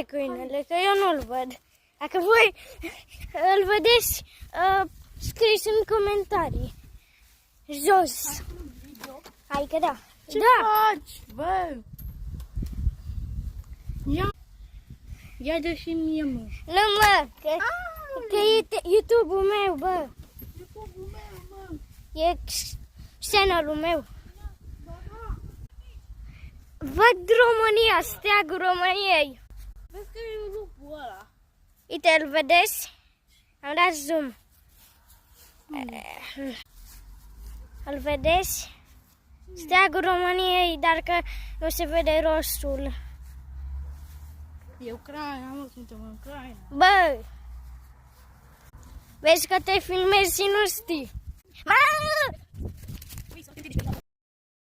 e câinele? Că eu nu-l văd. Dacă voi îl vedeți, scrieți în comentarii. Jos. Hai că da. Ce faci, bă? Ia dă și mie, mă. Nu, mă, că e YouTube-ul meu, bă. YouTube-ul meu, mă. E channel-ul meu. Văd România, steagul României. Vezi că e lupul ăla. Uite, îl vedeți? Am dat zoom. Îl vedeți? Steagul României, dar că nu se vede rostul. E Ucraina, mă, suntem în Ucraina. Bă! Vezi că te filmezi și nu știi.